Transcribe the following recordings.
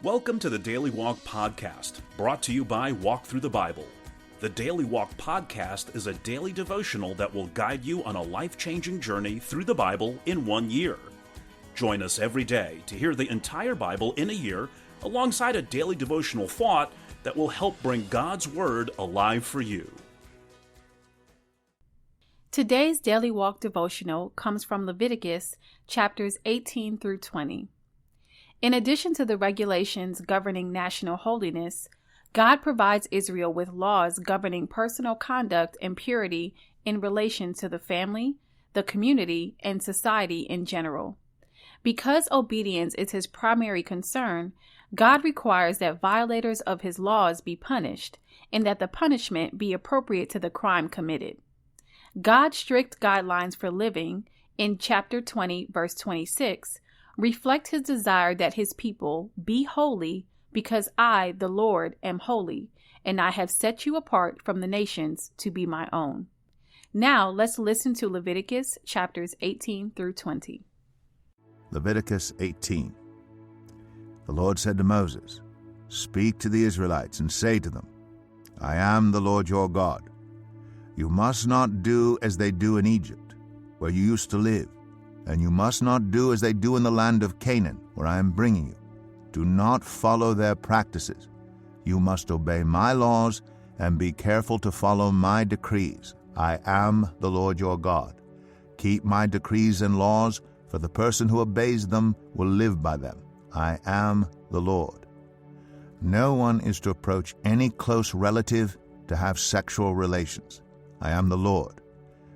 Welcome to the Daily Walk Podcast, brought to you by Walk Thru the Bible. The Daily Walk Podcast is a daily devotional that will guide you on a life-changing journey through the Bible in 1 year. Join us every day to hear the entire Bible in a year, alongside a daily devotional thought that will help bring God's Word alive for you. Today's Daily Walk Devotional comes from Leviticus chapters 18 through 20. In addition to the regulations governing national holiness, God provides Israel with laws governing personal conduct and purity in relation to the family, the community, and society in general. Because obedience is his primary concern, God requires that violators of his laws be punished, and that the punishment be appropriate to the crime committed. God's strict guidelines for living, in chapter 20, verse 26, reflect his desire that his people be holy, because I, the Lord, am holy, and I have set you apart from the nations to be my own. Now let's listen to Leviticus chapters 18 through 20. Leviticus 18. The Lord said to Moses, "Speak to the Israelites and say to them, I am the Lord your God. You must not do as they do in Egypt, where you used to live, and you must not do as they do in the land of Canaan, where I am bringing you. Do not follow their practices. You must obey my laws and be careful to follow my decrees. I am the Lord your God. Keep my decrees and laws, for the person who obeys them will live by them. I am the Lord. No one is to approach any close relative to have sexual relations. I am the Lord.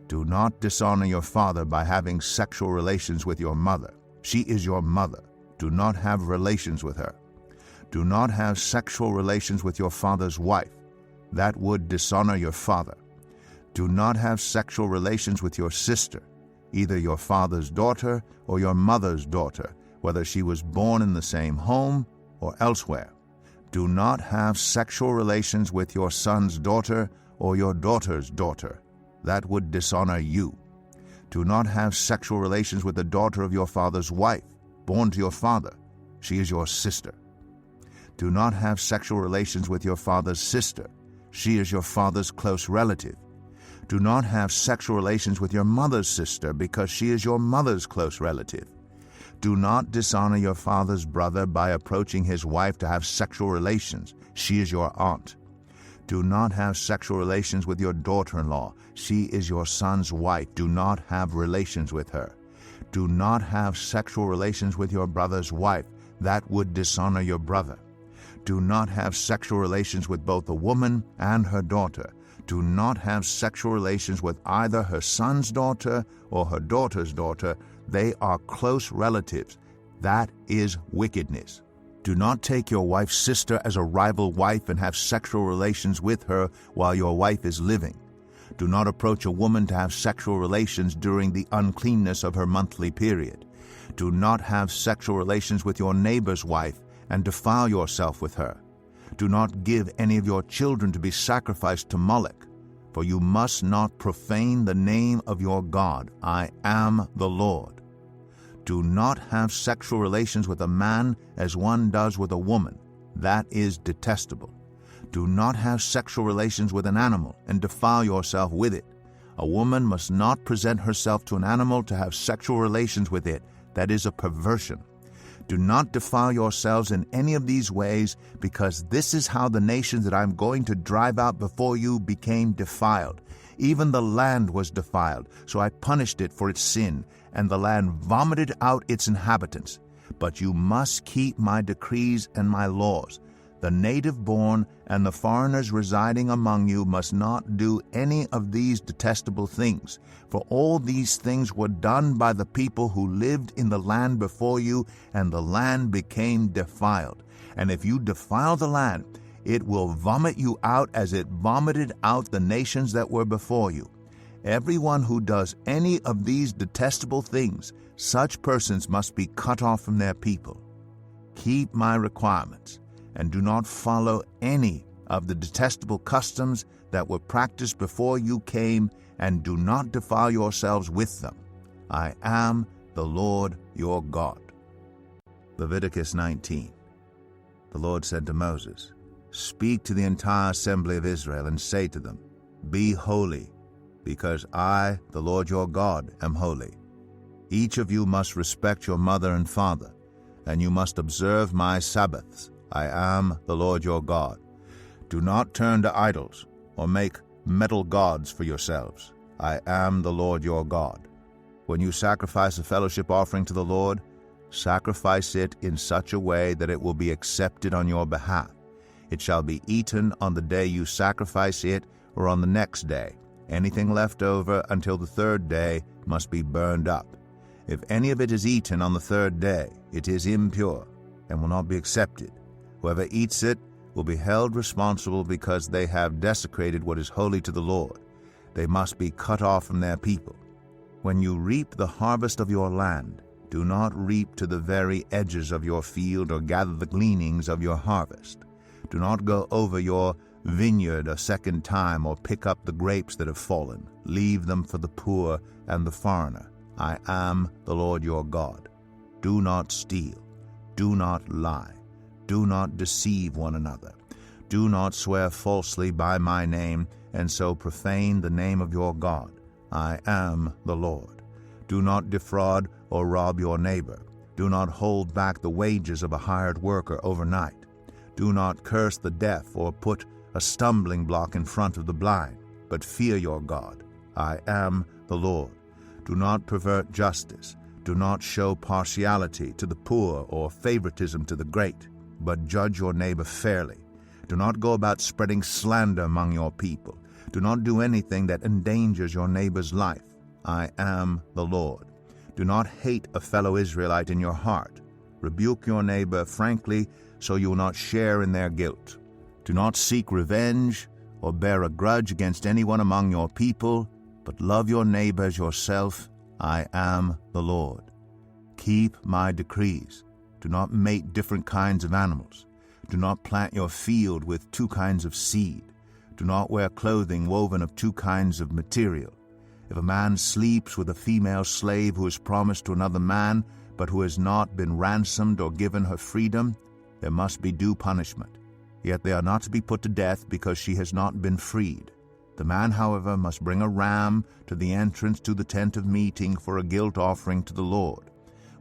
Do not dishonor your father by having sexual relations with your mother. She is your mother. Do not have relations with her. Do not have sexual relations with your father's wife. That would dishonor your father. Do not have sexual relations with your sister, either your father's daughter or your mother's daughter, whether she was born in the same home or elsewhere. Do not have sexual relations with your son's daughter or your daughter's daughter. That would dishonor you. Do not have sexual relations with the daughter of your father's wife, born to your father. She is your sister. Do not have sexual relations with your father's sister. She is your father's close relative. Do not have sexual relations with your mother's sister, because she is your mother's close relative. Do not dishonor your father's brother by approaching his wife to have sexual relations. She is your aunt. Do not have sexual relations with your daughter-in-law. She is your son's wife. Do not have relations with her. Do not have sexual relations with your brother's wife. That would dishonor your brother. Do not have sexual relations with both a woman and her daughter. Do not have sexual relations with either her son's daughter or her daughter's daughter. They are close relatives. That is wickedness. Do not take your wife's sister as a rival wife and have sexual relations with her while your wife is living. Do not approach a woman to have sexual relations during the uncleanness of her monthly period. Do not have sexual relations with your neighbor's wife and defile yourself with her. Do not give any of your children to be sacrificed to Moloch, for you must not profane the name of your God. I am the Lord. Do not have sexual relations with a man as one does with a woman. That is detestable. Do not have sexual relations with an animal and defile yourself with it. A woman must not present herself to an animal to have sexual relations with it. That is a perversion. Do not defile yourselves in any of these ways, because this is how the nations that I am going to drive out before you became defiled. Even the land was defiled, so I punished it for its sin, and the land vomited out its inhabitants. But you must keep my decrees and my laws. The native-born and the foreigners residing among you must not do any of these detestable things, for all these things were done by the people who lived in the land before you, and the land became defiled. And if you defile the land, it will vomit you out as it vomited out the nations that were before you. Everyone who does any of these detestable things, such persons must be cut off from their people. Keep my requirements, and do not follow any of the detestable customs that were practiced before you came, and do not defile yourselves with them. I am the Lord your God. Leviticus 19. The Lord said to Moses, "Speak to the entire assembly of Israel and say to them, 'Be holy, because I, the Lord your God, am holy. Each of you must respect your mother and father, and you must observe my Sabbaths. I am the Lord your God. Do not turn to idols or make metal gods for yourselves. I am the Lord your God. When you sacrifice a fellowship offering to the Lord, sacrifice it in such a way that it will be accepted on your behalf. It shall be eaten on the day you sacrifice it or on the next day. Anything left over until the third day must be burned up. If any of it is eaten on the third day, it is impure and will not be accepted. Whoever eats it will be held responsible because they have desecrated what is holy to the Lord. They must be cut off from their people. When you reap the harvest of your land, do not reap to the very edges of your field or gather the gleanings of your harvest. Do not go over your vineyard a second time or pick up the grapes that have fallen. Leave them for the poor and the foreigner. I am the Lord your God. Do not steal. Do not lie. Do not deceive one another. Do not swear falsely by my name and so profane the name of your God. I am the Lord. Do not defraud or rob your neighbor. Do not hold back the wages of a hired worker overnight. Do not curse the deaf or put a stumbling block in front of the blind, but fear your God. I am the Lord. Do not pervert justice. Do not show partiality to the poor or favoritism to the great, but judge your neighbor fairly. Do not go about spreading slander among your people. Do not do anything that endangers your neighbor's life. I am the Lord. Do not hate a fellow Israelite in your heart. Rebuke your neighbor frankly so you will not share in their guilt. Do not seek revenge or bear a grudge against anyone among your people, but love your neighbor as yourself. I am the Lord. Keep my decrees. Do not mate different kinds of animals. Do not plant your field with two kinds of seed. Do not wear clothing woven of two kinds of material. If a man sleeps with a female slave who is promised to another man, but who has not been ransomed or given her freedom, there must be due punishment. Yet they are not to be put to death because she has not been freed. The man, however, must bring a ram to the entrance to the tent of meeting for a guilt offering to the Lord.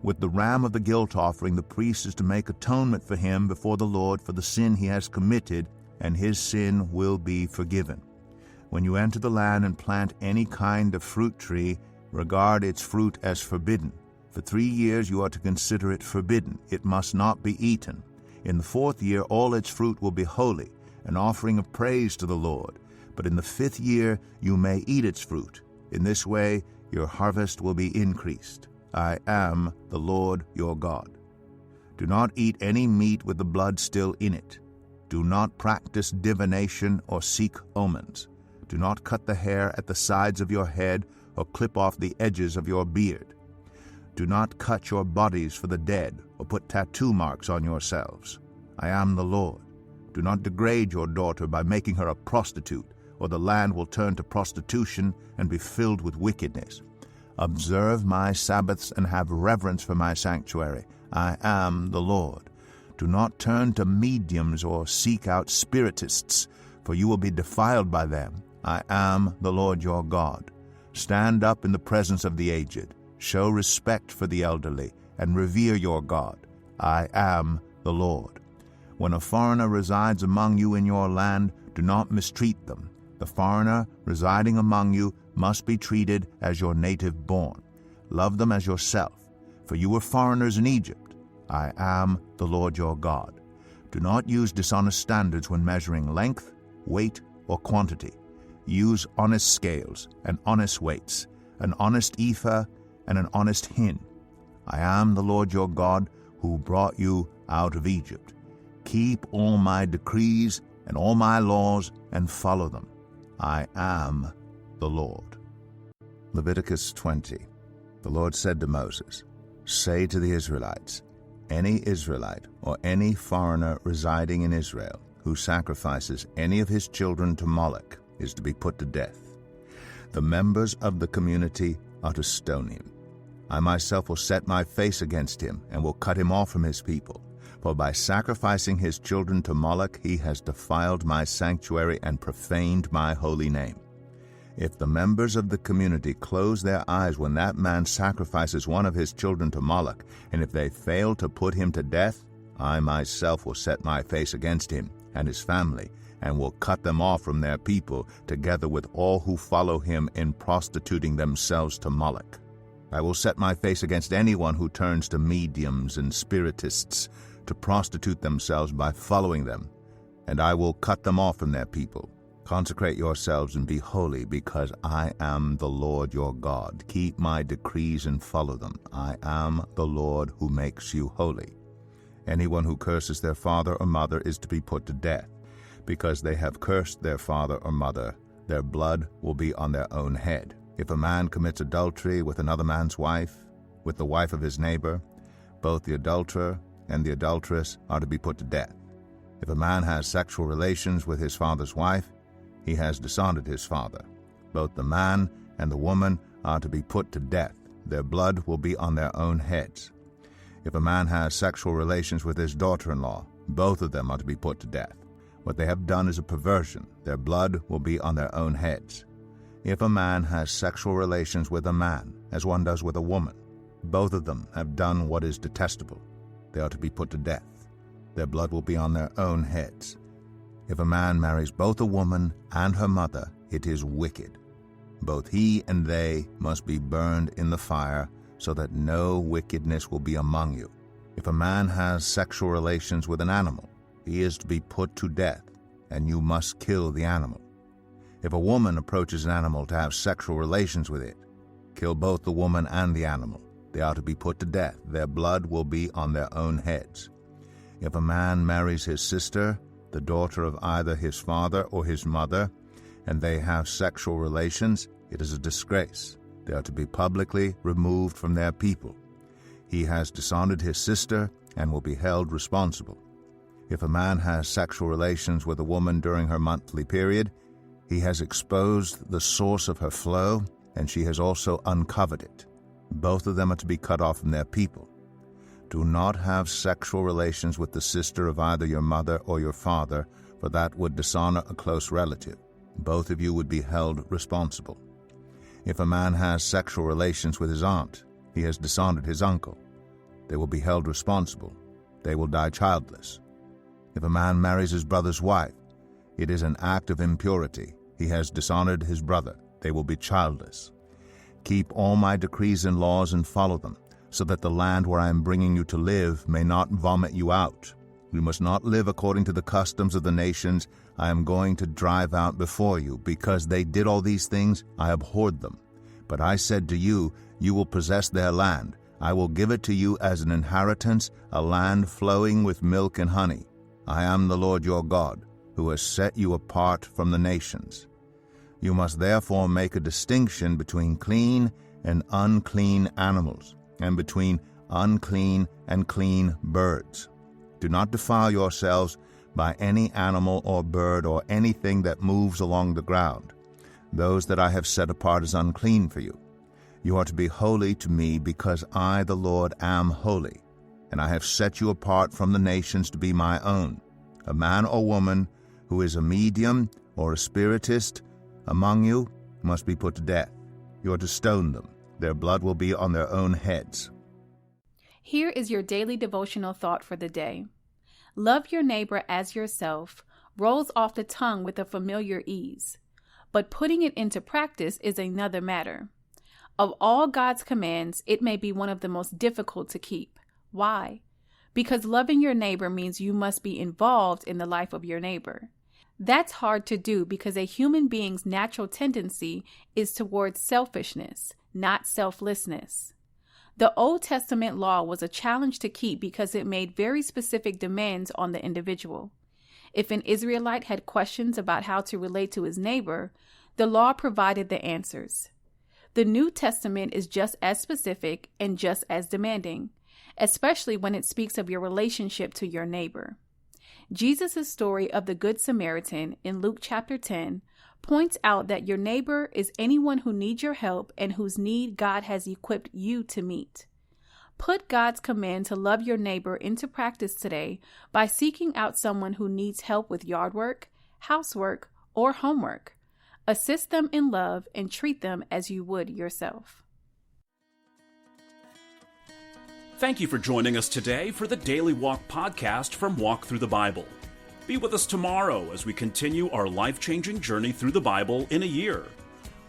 With the ram of the guilt offering, the priest is to make atonement for him before the Lord for the sin he has committed, and his sin will be forgiven. When you enter the land and plant any kind of fruit tree, regard its fruit as forbidden. For 3 years you are to consider it forbidden. It must not be eaten. In the 4th year all its fruit will be holy, an offering of praise to the Lord. But in the 5th year you may eat its fruit. In this way your harvest will be increased. I am the Lord your God. Do not eat any meat with the blood still in it. Do not practice divination or seek omens. Do not cut the hair at the sides of your head or clip off the edges of your beard. Do not cut your bodies for the dead or put tattoo marks on yourselves. I am the Lord. Do not degrade your daughter by making her a prostitute, or the land will turn to prostitution and be filled with wickedness. Observe my Sabbaths and have reverence for my sanctuary. I am the Lord. Do not turn to mediums or seek out spiritists, for you will be defiled by them. I am the Lord your God. Stand up in the presence of the aged. Show respect for the elderly, and revere your God. I am the Lord. When a foreigner resides among you in your land, do not mistreat them. The foreigner residing among you must be treated as your native born. Love them as yourself, for you were foreigners in Egypt. I am the Lord your God. Do not use dishonest standards when measuring length, weight, or quantity. Use honest scales and honest weights, an honest ephah and an honest hin. I am the Lord your God who brought you out of Egypt. Keep all my decrees and all my laws and follow them. I am the Lord. Leviticus 20. The Lord said to Moses, "Say to the Israelites, any Israelite or any foreigner residing in Israel who sacrifices any of his children to Moloch is to be put to death. The members of the community are to stone him. I myself will set my face against him and will cut him off from his people, For by sacrificing his children to Moloch, he has defiled my sanctuary and profaned my holy name. If the members of the community close their eyes when that man sacrifices one of his children to Moloch, and if they fail to put him to death, I myself will set my face against him and his family, and will cut them off from their people, together with all who follow him in prostituting themselves to Moloch. I will set my face against anyone who turns to mediums and spiritists to prostitute themselves by following them, and I will cut them off from their people. Consecrate yourselves and be holy, because I am the Lord your God. Keep my decrees and follow them. I am the Lord who makes you holy. Anyone who curses their father or mother is to be put to death. Because they have cursed their father or mother, their blood will be on their own head. If a man commits adultery with another man's wife, with the wife of his neighbor, both the adulterer and the adulteress are to be put to death. If a man has sexual relations with his father's wife, he has dishonored his father. Both the man and the woman are to be put to death. Their blood will be on their own heads. If a man has sexual relations with his daughter-in-law, both of them are to be put to death. What they have done is a perversion. Their blood will be on their own heads. If a man has sexual relations with a man, as one does with a woman, both of them have done what is detestable. They are to be put to death. Their blood will be on their own heads. If a man marries both a woman and her mother, it is wicked. Both he and they must be burned in the fire, so that no wickedness will be among you. If a man has sexual relations with an animal, he is to be put to death, and you must kill the animal. If a woman approaches an animal to have sexual relations with it, kill both the woman and the animal. They are to be put to death. Their blood will be on their own heads. If a man marries his sister, the daughter of either his father or his mother, and they have sexual relations, it is a disgrace. They are to be publicly removed from their people. He has dishonored his sister and will be held responsible. If a man has sexual relations with a woman during her monthly period, he has exposed the source of her flow, and she has also uncovered it. Both of them are to be cut off from their people. Do not have sexual relations with the sister of either your mother or your father, for that would dishonor a close relative. Both of you would be held responsible. If a man has sexual relations with his aunt, he has dishonored his uncle. They will be held responsible. They will die childless. If a man marries his brother's wife, it is an act of impurity. He has dishonored his brother. They will be childless. Keep all my decrees and laws and follow them, so that the land where I am bringing you to live may not vomit you out. You must not live according to the customs of the nations I am going to drive out before you. Because they did all these things, I abhorred them. But I said to you, you will possess their land. I will give it to you as an inheritance, a land flowing with milk and honey. I am the Lord your God, who has set you apart from the nations. You must therefore make a distinction between clean and unclean animals, and between unclean and clean birds. Do not defile yourselves by any animal or bird or anything that moves along the ground, those that I have set apart as unclean for you. You are to be holy to me, because I, the Lord, am holy, and I have set you apart from the nations to be my own. A man or woman who is a medium or a spiritist among you must be put to death. You are to stone them. Their blood will be on their own heads. Here is your daily devotional thought for the day. Love your neighbor as yourself rolls off the tongue with a familiar ease, but putting it into practice is another matter. Of all God's commands, it may be one of the most difficult to keep. Why? Because loving your neighbor means you must be involved in the life of your neighbor. That's hard to do because a human being's natural tendency is towards selfishness, not selflessness. The Old Testament law was a challenge to keep because it made very specific demands on the individual. If an Israelite had questions about how to relate to his neighbor, the law provided the answers. The New Testament is just as specific and just as demanding, especially when it speaks of your relationship to your neighbor. Jesus' story of the Good Samaritan in Luke chapter 10 points out that your neighbor is anyone who needs your help and whose need God has equipped you to meet. Put God's command to love your neighbor into practice today by seeking out someone who needs help with yard work, housework, or homework. Assist them in love and treat them as you would yourself. Thank you for joining us today for the Daily Walk Podcast from Walk Thru the Bible. Be with us tomorrow as we continue our life-changing journey through the Bible in a year.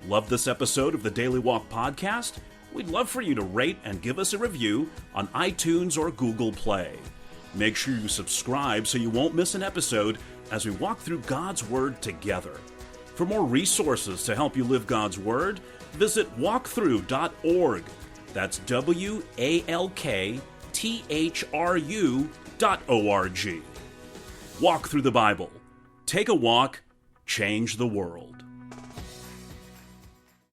Love this episode of the Daily Walk Podcast? We'd love for you to rate and give us a review on iTunes or Google Play. Make sure you subscribe so you won't miss an episode as we walk through God's Word together. For more resources to help you live God's Word, visit walkthru.org. That's WALKTHRU.org. Walk through the Bible. Take a walk, change the world.